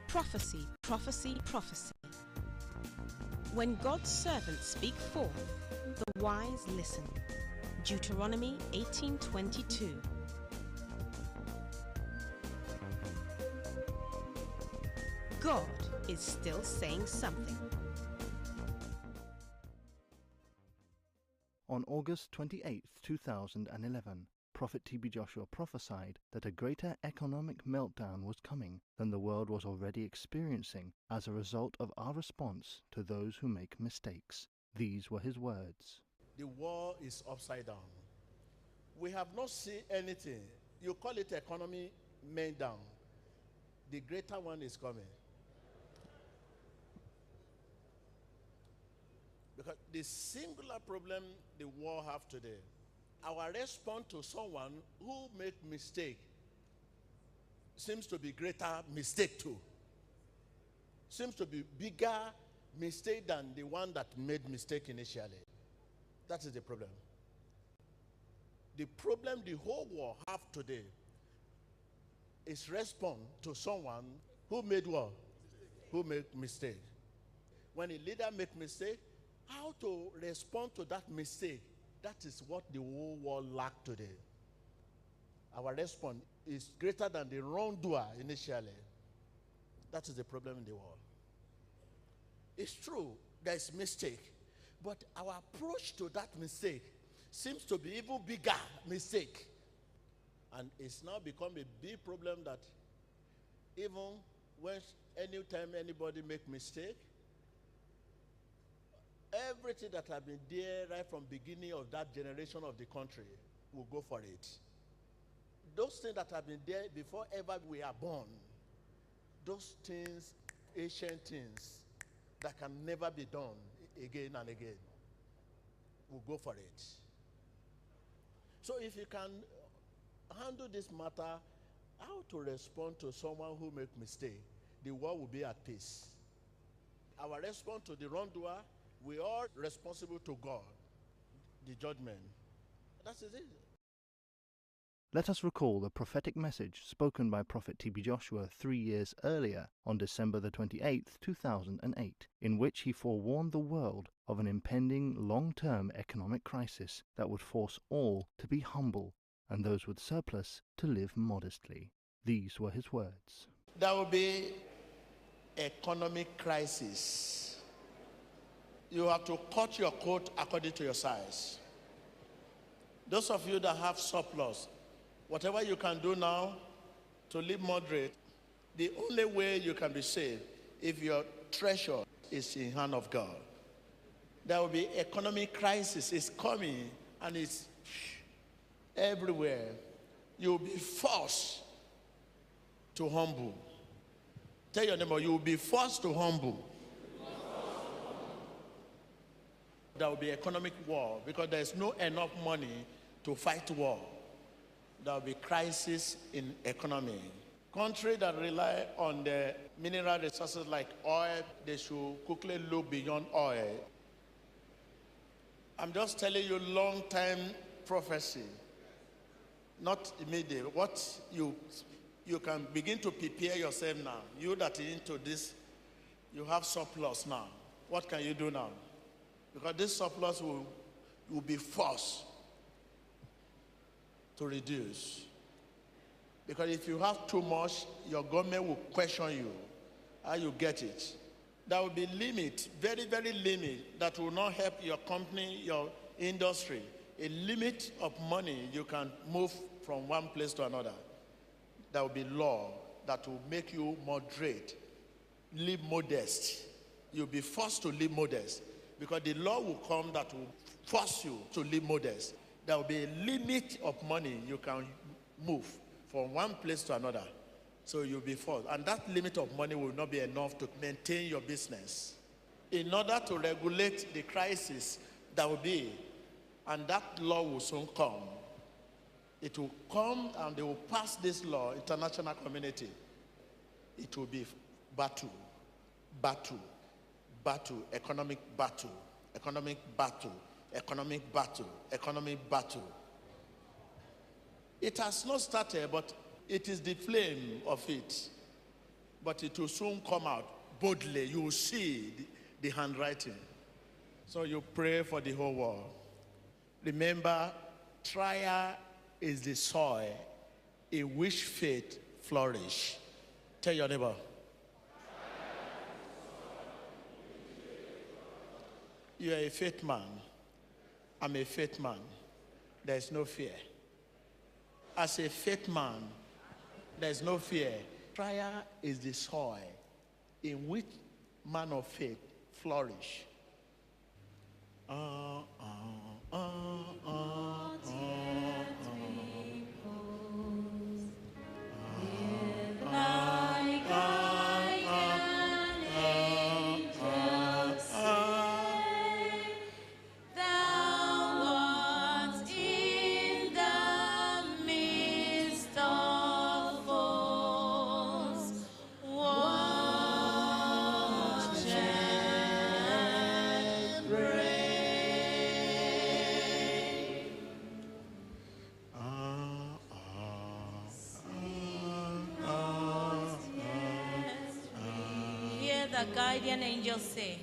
Prophecy, prophecy, prophecy. When God's servants speak forth, the wise listen. Deuteronomy 18:22. God is still saying something. On August 28, 2011, Prophet T.B. Joshua prophesied that a greater economic meltdown was coming than the world was already experiencing as a result of our response to those who make mistakes. These were his words. The world is upside down. We have not seen anything. You call it economy meltdown. The greater one is coming. Because the singular problem the world have today, our response to someone who make mistake seems to be greater mistake too. Seems to be bigger mistake than the one that made mistake initially. That is the problem. The problem the whole world have today is respond to someone who made what? Who made mistake. When a leader make mistake, how to respond to that mistake, that is what the whole world lack today. Our response is greater than the wrongdoer initially. That is the problem in the world. It's true, there is mistake, but our approach to that mistake seems to be even bigger mistake. And it's now become a big problem that even when anytime anybody make mistake, everything that have been there right from beginning of that generation of the country will go for it. Those things that have been there before ever we are born, those things, ancient things that can never be done again and again, will go for it. So if you can handle this matter, how to respond to someone who make mistake, the world will be at peace. Our response to the wrongdoer, we are responsible to God, the judgment. That is it. Let us recall the prophetic message spoken by Prophet T.B. Joshua 3 years earlier on December the 28th, 2008, in which he forewarned the world of an impending long-term economic crisis that would force all to be humble and those with surplus to live modestly. These were his words. There will be economic crisis. You have to cut your coat according to your size. Those of you that have surplus, whatever you can do now to live moderate, the only way you can be saved if your treasure is in the hand of God. There will be economic crisis. It's coming and it's everywhere. You'll be forced to humble. Tell your neighbor, you will be forced to humble. There will be economic war because there is no enough money to fight war. There will be crisis in economy. Countries that rely on the mineral resources like oil, they should quickly look beyond oil. I'm just telling you long-time prophecy, not immediate. What you can begin to prepare yourself now. You that are into this, you have surplus now. What can you do now? Because this surplus will be forced to reduce. Because if you have too much, your government will question you how you get it. There will be limit, very, very limit, that will not help your company, your industry. A limit of money you can move from one place to another. There will be law that will make you moderate, live modest. You'll be forced to live modest. Because the law will come that will force you to live modest. There will be a limit of money you can move from one place to another. So you'll be forced. And that limit of money will not be enough to maintain your business. In order to regulate the crisis that will be, and that law will soon come. It will come and they will pass this law, international community. It will be battle, battle. Battle, economic battle, economic battle, economic battle, economic battle. It has not started, but it is the flame of it. but it will soon come out boldly. You will see the handwriting. So you pray for the whole world. Remember, trial is the soil in which faith flourish. Tell your neighbor. You are a faith man. I'm a faith man. There is no fear. As a faith man, there is no fear. Trial is the soil in which man of faith flourish. The guardian angel say,